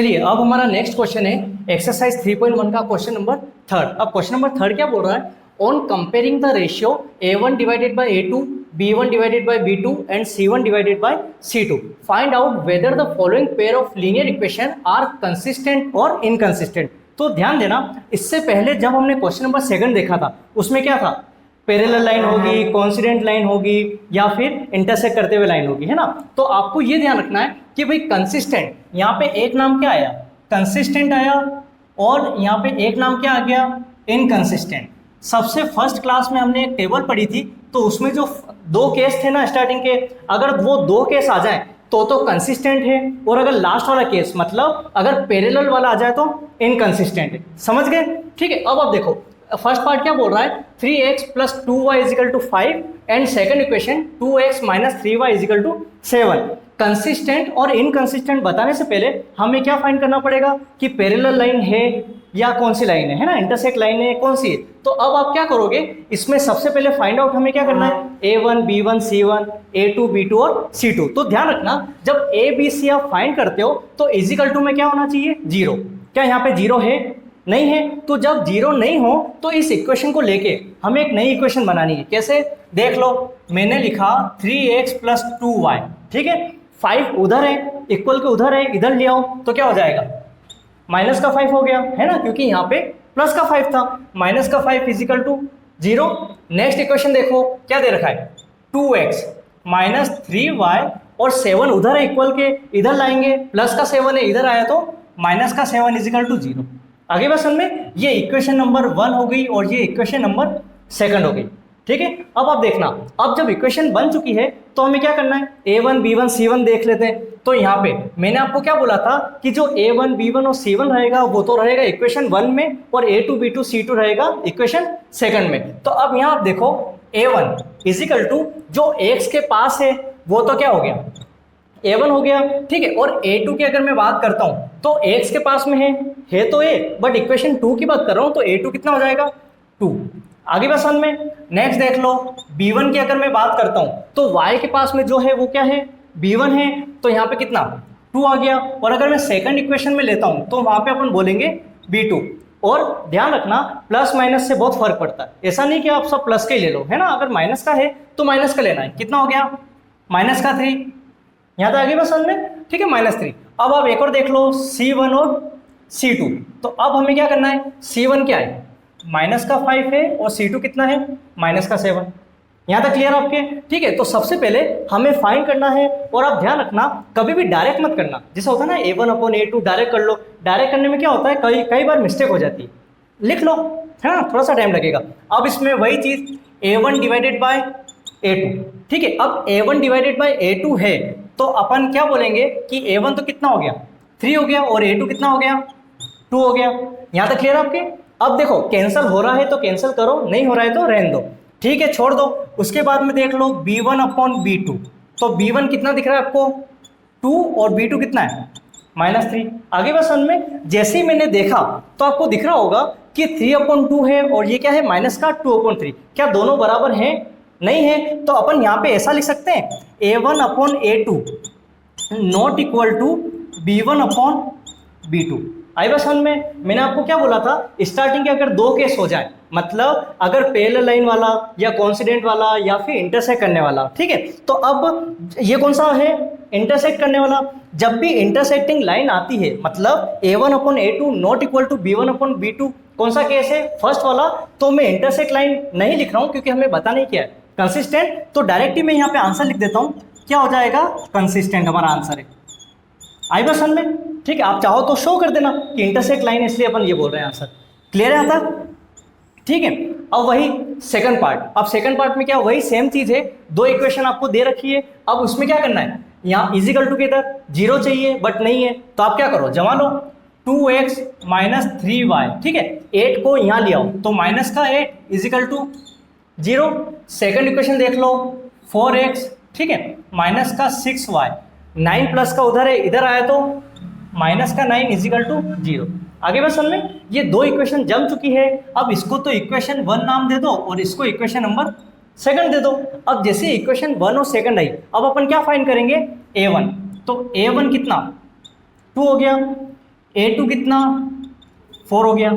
चलिए अब हमारा नेक्स्ट क्वेश्चन है एक्सरसाइज 3.1 का क्वेश्चन नंबर थर्ड। अब क्वेश्चन नंबर थर्ड क्या बोल रहा है, on comparing the ratio a1 divided by a2, b1 divided by b2 and c1 divided by c2 find out whether the following pair of linear equation are consistent और inconsistent. तो ध्यान देना, इससे पहले जब हमने क्वेश्चन नंबर सेकंड देखा था उसमें क्या था, पैरेलल लाइन होगी, कोइंसिडेंट लाइन होगी या फिर इंटरसेक्ट करते हुए लाइन होगी, है ना। तो आपको ये ध्यान रखना है कि भाई कंसिस्टेंट, यहाँ पे एक नाम क्या आया, कंसिस्टेंट आया, और यहाँ पे एक नाम क्या आ गया, इनकंसिस्टेंट। सबसे फर्स्ट क्लास में हमने एक टेबल पढ़ी थी, तो उसमें जो दो केस थे ना स्टार्टिंग के, अगर वो दो केस आ जाए तो कंसिस्टेंट है, और अगर लास्ट वाला केस मतलब अगर पैरेलल वाला आ जाए तो इनकंसिस्टेंट है। समझ गए? ठीक है। अब देखो फर्स्ट पार्ट क्या बोल रहा है, 3x plus 2y is equal to 5 and second equation 2x minus 3y is equal to 7। Consistent और इनकंसिस्टेंट बताने से पहले हमें क्या फाइंड करना पड़ेगा कि पैरेलल लाइन है या कौन सी लाइन है ना, इंटरसेक्ट लाइन है कौन सी है। तो अब आप क्या करोगे, इसमें सबसे पहले फाइंड आउट हमें क्या करना है, a1 b1 c1 a2 b2 और c2। तो ध्यान रखना, जब a b c आप फाइंड करते हो तो इजिकल टू में क्या होना चाहिए, जीरो। क्या यहाँ पे जीरो है? नहीं है। तो जब जीरो नहीं हो तो इस इक्वेशन को लेके हमें एक नई इक्वेशन बनानी है। कैसे? देख लो, मैंने लिखा 3x प्लस 2y, ठीक है। 5 उधर है, इक्वल के उधर है, इधर ले आओ तो क्या हो जाएगा, माइनस का 5 हो गया, है ना, क्योंकि यहाँ पे प्लस का 5 था। माइनस का 5 is equal to zero. Next equation देखो क्या दे रखा है, 2x माइनस 3y और 7 उधर है, इक्वल के इधर लाएंगे, प्लस का 7 है, इधर आया तो माइनस का 7 इजिकल टू जीरो। आगे बस में ये इक्वेशन नंबर 1 हो गई और ये इक्वेशन नंबर सेकंड हो गई, ठीक है। अब आप देखना, अब जब इक्वेशन बन चुकी है तो हमें क्या करना है, a1 b1 c1 देख लेते हैं। तो यहाँ पे मैंने आपको क्या बोला था कि जो a1 b1 और c1 रहेगा वो तो रहेगा इक्वेशन 1 में, और a2 b2 c2 रहेगा इक्वेशन सेकंड में। तो अब यहाँ आप देखो a1 इजिकल टू जो x के पास है वो तो क्या हो गया, a1 हो गया, ठीक है। और a2 की अगर मैं बात करता हूं तो x के पास में है तो a, बट इक्वेशन 2 की बात कर रहा हूं तो a2 कितना हो जाएगा, 2। आगे बस में नेक्स्ट देख लो, b1 की अगर मैं बात करता हूं तो y के पास में जो है वो क्या है, b1 है, तो यहाँ पे कितना 2 आ गया। और अगर मैं सेकंड इक्वेशन में लेता हूं तो वहां पे अपन बोलेंगे b2। और ध्यान रखना, प्लस माइनस से बहुत फर्क पड़ता है, ऐसा नहीं कि आप सब प्लस का ही ले लो, है ना। अगर माइनस का है तो माइनस का लेना है, कितना हो गया, माइनस का 3, यहाँ तो आगे बस में, ठीक है, -3। अब आप एक और देख लो, C1 और C2। तो अब हमें क्या करना है, C1 क्या है, माइनस का 5 है, और C2 कितना है, माइनस का 7। यहाँ तक क्लियर आपके? ठीक है। तो सबसे पहले हमें फाइंड करना है, और आप ध्यान रखना कभी भी डायरेक्ट मत करना, जैसा होता है ना a1 अपॉन a2 डायरेक्ट कर लो। डायरेक्ट करने में क्या होता है, कई बार मिस्टेक हो जाती है, लिख लो, है ना, थोड़ा सा टाइम लगेगा। अब इसमें वही चीज a1 डिवाइडेड बाय a2, ठीक है। अब a1 डिवाइडेड बाय a2 है तो अपन क्या बोलेंगे कि a1 तो कितना हो गया, 3 हो गया, और a2 कितना हो गया, 2 हो गया। यहाँ तक क्लियर आपके? अब देखो कैंसिल हो रहा है तो कैंसिल करो, नहीं हो रहा है तो रहने दो, ठीक है, छोड़ दो। उसके बाद में देख लो b1 अपॉन b2, तो b1 कितना दिख रहा है आपको, 2, और b2 कितना है, -3। आगे बस में जैसे ही मैंने देखा तो आपको दिख रहा होगा कि 3/2 है, और ये क्या है, माइनस का 2/3। क्या दोनों बराबर हैं? नहीं है। तो अपन यहाँ पे ऐसा लिख सकते हैं, a1 upon a2 not equal to b1 upon b2। आई बस में मैंने आपको क्या बोला था, स्टार्टिंग के अगर दो केस हो जाए, मतलब अगर पैरेलल लाइन वाला या कोइंसिडेंट वाला या फिर इंटरसेक्ट करने वाला, ठीक है। तो अब ये कौन सा है, इंटरसेक्ट करने वाला। जब भी इंटरसेक्टिंग लाइन आती है, मतलब a1 upon a2 not equal to b1 upon b2, कौन सा केस है, फर्स्ट वाला। तो मैं इंटरसेक्ट लाइन नहीं लिख रहा हूँ क्योंकि हमें बता नहीं किया है कंसिस्टेंट, तो डायरेक्टली मैं यहाँ पे आंसर लिख देता हूँ, क्या हो जाएगा, कंसिस्टेंट हमारा आंसर है। आई बस में, ठीक है। आप चाहो तो शो कर देना कि इंटरसेक्ट लाइन, इसलिए अपन ये बोल रहे हैं आंसर। क्लियर है आता? ठीक है। अब वही सेकंड पार्ट, अब सेकंड पार्ट में क्या, वही सेम चीज है, दो इक्वेशन आपको दे रखी है। अब उसमें क्या करना है, यहाँ इजिकल टू के इधर जीरो चाहिए बट नहीं है, तो आप क्या करो, जमा लो, 2x माइनस 3y, ठीक है। 8 को यहाँ ले आओ तो माइनस का 8 इजिकल टू 0। सेकंड इक्वेशन देख लो, 4x, ठीक है, माइनस का 6y, 9 प्लस का उधर है, इधर आया तो माइनस का 9 इजिकल टू 0। आगे बस में ये दो इक्वेशन जम चुकी है। अब इसको तो इक्वेशन 1 नाम दे दो और इसको इक्वेशन नंबर सेकंड दे दो। अब जैसे इक्वेशन 1 और सेकंड आई, अब अपन क्या फाइंड करेंगे, a1। तो a1 कितना, 2 हो गया, A2 कितना 4 हो गया,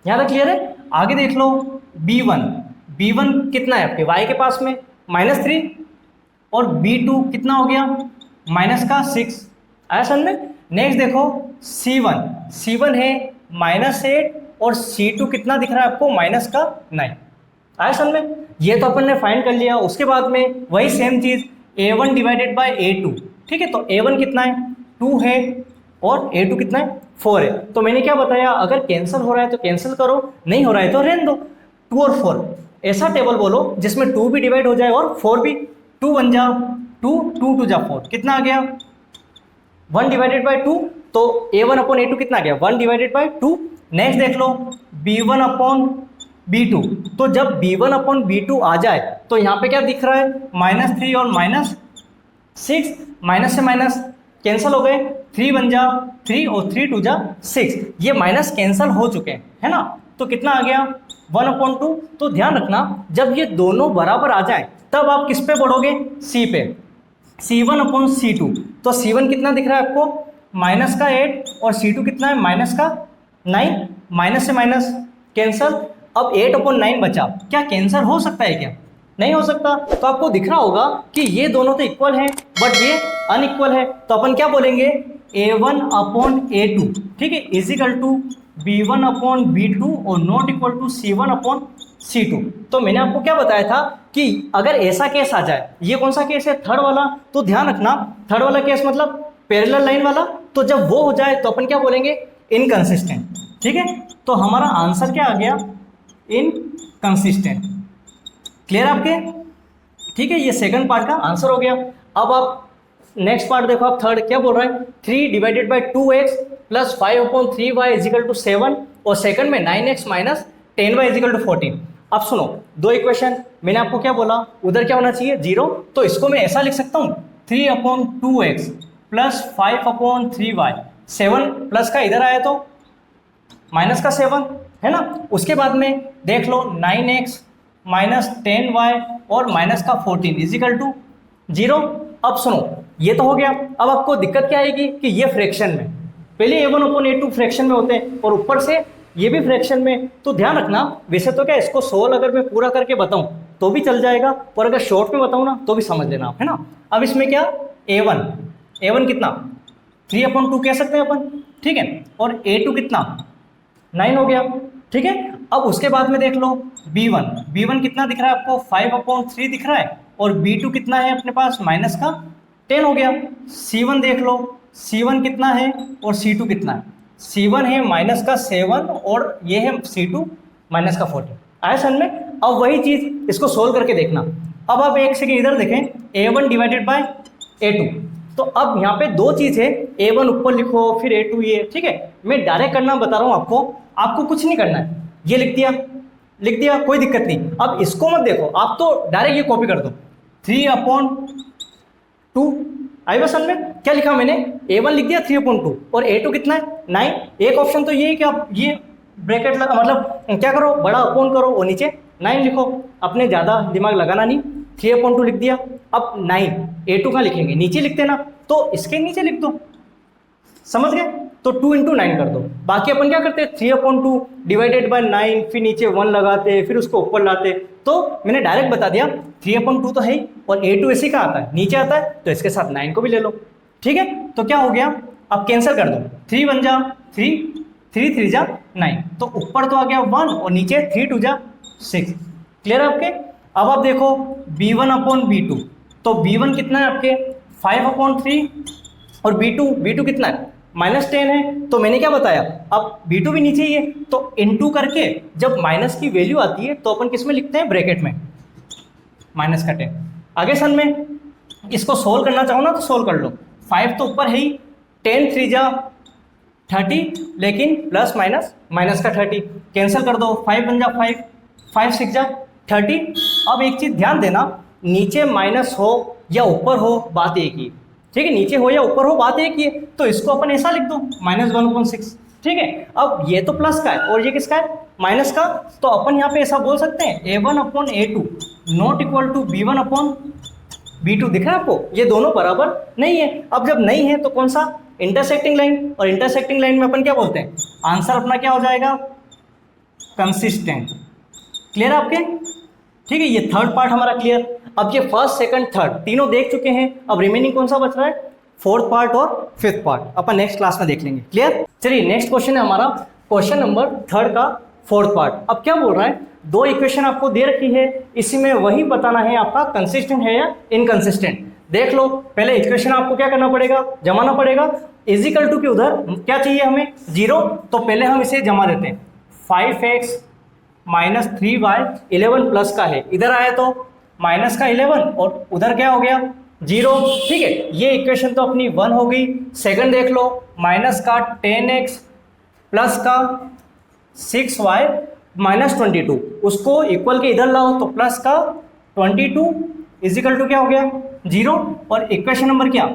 यहाँ तक क्लियर है। आगे देख लो B1, B1 कितना है आपके y के पास में -3 और B2 कितना हो गया -6 आया समझ में। नेक्स्ट देखो C1, C1 है -8 और C2 कितना दिख रहा है आपको -9 आया समझ में। ये तो अपन ने फाइंड कर लिया। उसके बाद में वही सेम चीज A1 डिवाइडेड बाय A2, ठीक है। तो A1 कितना है 2 है और A2 कितना है 4 है। तो मैंने क्या बताया, अगर कैंसिल हो रहा है तो कैंसिल करो, नहीं हो रहा है तो रहने दो। 2 और 4 ऐसा टेबल बोलो जिसमें 2 भी डिवाइड हो जाए और 4 भी। 2 1 जा 2, 2 2 जा 4, कितना आ गया 1 डिवाइडेड बाई 2। तो A1 अपॉन A2 कितना आ गया 1 डिवाइडेड बाई 2। नेक्स्ट देख लो B1 अपॉन B2, तो जब B1 अपॉन B2 आ जाए तो यहाँ पे क्या दिख रहा है -3 और -6, माइनस से माइनस कैंसिल हो गए, 3 1 जा 3 और 3 2 जा 6, ये माइनस कैंसिल हो चुके हैं है ना। तो कितना आ गया 1/2। तो ध्यान रखना जब ये दोनों बराबर आ जाए तब आप किस पे बढ़ोगे C पे, C1 अपॉन C2। तो C1 कितना दिख रहा है आपको -8 और C2 कितना है -9, माइनस से माइनस कैंसल। अब 8/9 बचा, क्या कैंसिल हो सकता है क्या, नहीं हो सकता। तो आपको दिख रहा होगा कि ये दोनों तो इक्वल हैं बट ये अनइक्वल है। तो अपन क्या बोलेंगे A1 अपॉन A2, ठीक है, is equal to B1 upon B2 और not equal to C1 upon C2। तो मैंने आपको क्या बताया था कि अगर ऐसा केस आ जाए, ये कौन सा केस है थर्ड वाला, तो ध्यान रखना थर्ड वाला केस मतलब पैरेलल लाइन वाला। तो जब वो हो जाए तो अपन क्या बोलेंगे इनकंसिस्टेंट, ठीक है। तो हमारा आंसर क्या आ गया इनकंसिस्टेंट। क्लियर आपके, ठीक है, ये सेकंड पार्ट का आंसर हो गया। अब आप नेक्स्ट पार्ट देखो, आप थर्ड क्या बोल रहा है 3 divided by 2x plus 5/3y is equal to 7 और सेकंड में 9x minus 10y is equal to 14। अब सुनो दो इक्वेशन, मैंने आपको क्या बोला उधर क्या होना चाहिए 0, तो इसको मैं ऐसा लिख सकता हूँ 3/2x प्लस 5/3y, 7 प्लस का इधर आया तो माइनस का 7 है ना। उसके बाद में देख लो 9x माइनस 10y और माइनस का 14 इजिकल टू 0। अब सुनो ये तो हो गया। अब आपको दिक्कत क्या आएगी कि ये फ्रैक्शन में, पहले A1 अपॉन A2 फ्रैक्शन में होते हैं और ऊपर से ये भी फ्रैक्शन में। तो ध्यान रखना वैसे तो क्या इसको सोल्व अगर मैं पूरा करके बताऊं तो भी चल जाएगा, और अगर शॉर्ट में बताऊं ना तो भी समझ लेना आप, है ना। अब इसमें क्या A1 कितना 3/2 कह सकते हैं अपन, ठीक है, और A2 कितना 9 हो गया, ठीक है। अब उसके बाद में देख लो B1 कितना दिख रहा है आपको 5/3 दिख रहा है और B2 कितना है अपने पास माइनस का 10 हो गया। C1 देख लो C1 कितना है और C2 कितना है, C1 है माइनस का 7 और ये है C2 माइनस का 14 आया समझ में। अब वही चीज इसको सोल्व करके देखना। अब आप एक सेकेंड इधर देखें A1 डिवाइडेड बाय A2, तो अब यहाँ पे दो चीज है, A1 ऊपर लिखो फिर A2 ये, ठीक है। मैं डायरेक्ट करना बता रहा हूँ आपको कुछ नहीं करना है, ये लिख दिया कोई दिक्कत नहीं। अब इसको मत देखो, आप तो डायरेक्ट ये कॉपी कर दो 3/2 आई बस में क्या लिखा मैंने A1 लिख दिया 3/2 और A2 कितना है 9। एक ऑप्शन तो ये है कि आप ये ब्रैकेट लगा, मतलब क्या करो बड़ा अपॉन करो और नीचे 9 लिखो, अपने ज़्यादा दिमाग लगाना नहीं। 3/2 लिख दिया, अब 9 A2 का लिखेंगे नीचे लिखते ना, तो इसके नीचे लिख दो, समझ गए। तो 2 × 9 कर दो। बाकी अपन क्या करते हैं 3/2 डिवाइडेड बाय 9, फिर नीचे 1 लगाते, फिर उसको ऊपर लाते। तो मैंने डायरेक्ट बता दिया 3/2 तो है ही और A2 ऐसे का आता है नीचे आता है, तो इसके साथ 9 को भी ले लो, ठीक है। तो क्या हो गया अब कैंसिल कर दो, 3 1 जा 3, 3 3 जा 9, तो ऊपर तो आ गया 1 और नीचे 3 2 जा 6। क्लियर है आपके। अब आप देखो B1 अपॉन B2, तो B1 कितना है आपके 5/3 और B2 कितना है -10 है। तो मैंने क्या बताया अब B2 भी नीचे ही है, तो इनटू करके जब माइनस की वैल्यू आती है तो अपन किस में लिखते हैं ब्रैकेट में माइनस का 10। आगे सन में इसको सोल्व करना चाहो ना तो सोल्व कर लो, 5 तो ऊपर है ही, 10 3 जा 30, लेकिन प्लस माइनस का 30 कैंसिल कर दो, 5 1 जा 5, 5 6 जा 30। अब एक चीज ध्यान देना, नीचे माइनस हो या ऊपर हो बात एक ही, ठीक है, नीचे हो या ऊपर हो बात एक ही है। तो इसको अपन ऐसा लिख दो -1/6, ठीक है। अब ये तो प्लस का है और ये किसका है माइनस का, तो अपन यहाँ पे ऐसा बोल सकते हैं A1 upon A2 not equal to B1 upon B2। दिख रहा है आपको, ये दोनों बराबर नहीं है। अब जब नहीं है तो कौन सा इंटरसेक्टिंग लाइन, और इंटरसेक्टिंग लाइन में अपन क्या बोलते हैं, आंसर अपना क्या हो जाएगा, कंसिस्टेंट। क्लियर आपके? ठीक है, ये थर्ड पार्ट हमारा क्लियर। अब ये फर्स्ट सेकंड थर्ड तीनों देख चुके हैं, अब रिमेनिंग कौन सा बच रहा है, फोर्थ पार्ट और फिफ्थ पार्ट अपन नेक्स्ट क्लास में देख लेंगे। क्लियर? चलिए नेक्स्ट क्वेश्चन है हमारा क्वेश्चन नंबर थर्ड का फोर्थ पार्ट। अब क्या बोल रहा है, दो इक्वेशन आपको दे रखी है, इसी में वही बताना है आपका कंसिस्टेंट है या इनकंसिस्टेंट। देख लो, पहले इक्वेशन आपको क्या करना पड़ेगा, जमाना पड़ेगा। इजिकल टू के उधर क्या चाहिए हमें, 0, तो पहले हम इसे जमा देते हैं। 5x माइनस 3y 11 प्लस का है, इधर आया तो माइनस का 11 और उधर क्या हो गया 0। ठीक है, ये इक्वेशन तो अपनी 1 हो गई। सेकंड देख लो, माइनस का 10x प्लस का 6y माइनस 22, उसको इक्वल के इधर लाओ तो प्लस का 22 इजिकल टू क्या हो गया 0, और इक्वेशन नंबर क्या,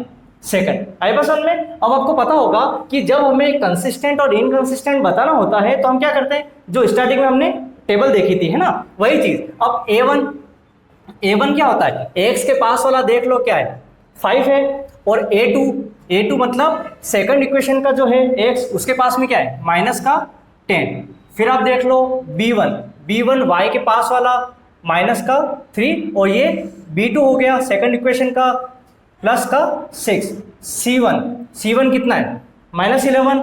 सेकंड। आई बस में। अब आपको पता होगा कि जब हमें कंसिस्टेंट और इनकंसिस्टेंट बताना होता है तो हम क्या करते हैं, जो स्टार्टिंग में हमने टेबल देखी थी, है ना, वही चीज। अब a1 क्या होता है, x के पास वाला देख लो क्या है 5 है, और a2 मतलब सेकंड इक्वेशन का जो है x, उसके पास में क्या है माइनस का 10। फिर आप देख लो b1 y के पास वाला माइनस का 3, और ये b2 हो गया सेकंड इक्वेशन का प्लस का 6। c1 कितना है माइनस 11,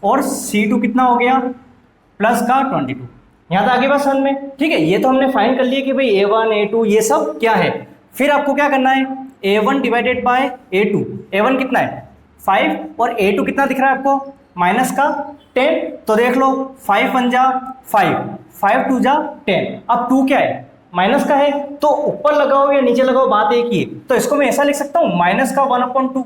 और c2 कितना हो गया प्लस का 22। यहाँ तक आगे बात समझ में? ठीक है, ये तो हमने फाइंड कर लिया कि भाई a1 a2 ये सब क्या है। फिर आपको क्या करना है, a1 divided by a2, a1 कितना है 5, और a2 कितना दिख रहा है आपको माइनस का 10। तो देख लो 5 1 जा 5, 5 2 जा 10। अब 2 क्या है माइनस का है, तो ऊपर लगाओ या नीचे लगाओ बात एक ही है। तो इसको मैं ऐसा लिख सकता हूँ माइनस का 1/2,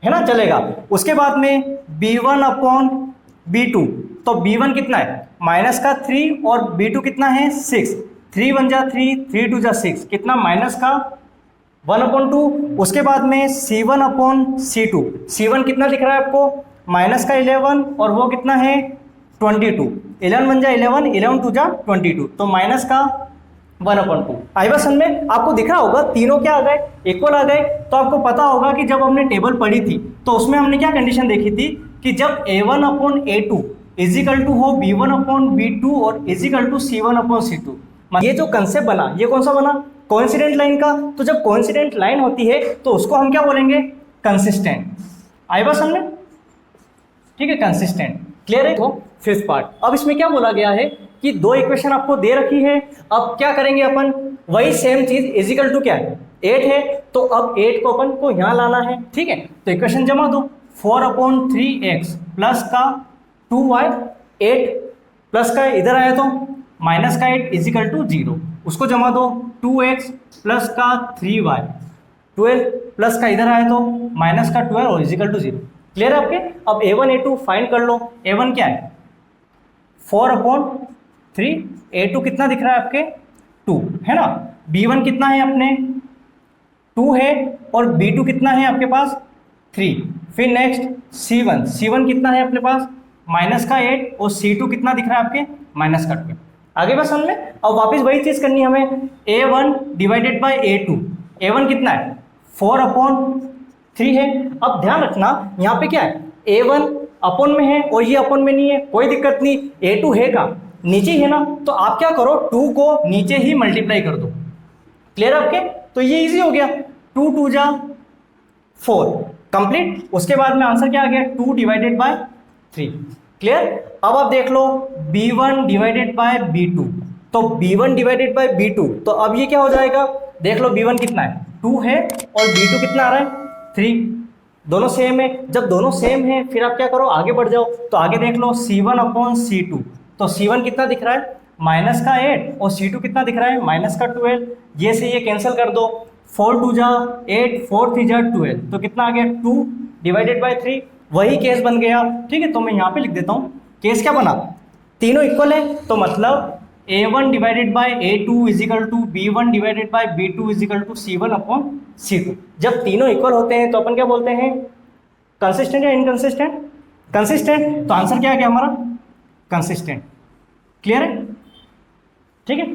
है ना, चलेगा। उसके बाद में b1/b2, तो b1 कितना है माइनस का 3, और b2 कितना है 6। 3 1 जा 3, 3 2 जा 6, कितना माइनस का 1/2। उसके बाद में c1/c2, c1 कितना दिख रहा है आपको माइनस का 11, और वो कितना है 22। 11 1 जा 11, 11 2 जा 22, तो माइनस का 1/2। आई बस में आपको दिख रहा होगा तीनों क्या आ गए, इक्वल आ गए। तो आपको पता होगा कि जब हमने टेबल पढ़ी थी तो उसमें हमने क्या कंडीशन देखी थी कि जब a1/a2 इजिकल टू हो b1/b2 और इजिकल टू c1/c2, ये जो कंसेप्ट बना ये कौन सा बना, कोइंसिडेंट लाइन का। तो जब कोइंसिडेंट लाइन होती है तो उसको हम क्या बोलेंगे, कंसिस्टेंट। आई बस में? ठीक है, कंसिस्टेंट। क्लियर है? तो फिफ्थ पार्ट। अब इसमें क्या बोला गया है कि दो इक्वेशन आपको दे रखी है, अब क्या करेंगे अपन, वही सेम चीज इजिकल टू क्या है 8 है, तो अब 8 को अपन को यहाँ लाना है। ठीक है, तो इक्वेशन जमा दो, 4/3x प्लस का 2y, 8 प्लस का इधर आया तो माइनस का 8 इजिकल टू 0, उसको जमा दो 2x प्लस का 3y, 12 प्लस का इधर आया तो माइनस का 12 और इजिकल टू 0। क्लियर है आपके? अब a1 a2 फाइंड कर लो। a1 क्या है 4/3, a2 कितना दिख रहा है आपके 2, है ना, b1 कितना है अपने 2 है, और b2 कितना है आपके पास 3। फिर नेक्स्ट c1 कितना है अपने पास माइनस का 8, और c2 कितना दिख रहा है आपके माइनस का 12। आगे बस हमने अब वापस वही चीज करनी है हमें, a1 divided by a2, a1 कितना है 4/3 है। अब ध्यान रखना यहाँ पे क्या है, a1 अपन में है और ये अपन में नहीं है, कोई दिक्कत नहीं, a2 है का नीचे है ना, तो आप क्या करो 2 को नीचे ही मल्टीप्लाई कर दो। क्लियर आपके? तो ये इजी हो गया, 2 2 जा 4 कंप्लीट। उसके बाद में आंसर क्या आ गया 2 डिवाइडेड बाय 3। क्लियर? अब आप देख लो b1 डिवाइडेड बाय b2, तो b1 डिवाइडेड बाय b2, तो अब ये क्या हो जाएगा, देख लो b1 कितना है 2 है, और b2 कितना आ रहा है 3, दोनों सेम है। जब दोनों सेम है फिर आप क्या करो आगे बढ़ जाओ, तो आगे देख लो c1/c2, तो c1 कितना दिख रहा है माइनस का 8, और c2 कितना दिख रहा है माइनस का 12। ये से ये कैंसिल कर दो, 4 2 जा 8, 4 3 जा 12, तो कितना आ गया 2 डिवाइडेड बाय 3। वही केस बन गया। ठीक है, तो मैं यहाँ पे लिख देता हूँ, केस क्या बना, तीनों इक्वल है, तो मतलब a1 divided by a2 is equal to b1 divided by b2 is equal to c1/c2। जब तीनों इक्वल होते हैं तो अपन क्या बोलते हैं, कंसिस्टेंट या इनकंसिस्टेंट? कंसिस्टेंट। तो आंसर क्या आ गया हमारा कंसिस्टेंट। क्लियर है? ठीक है।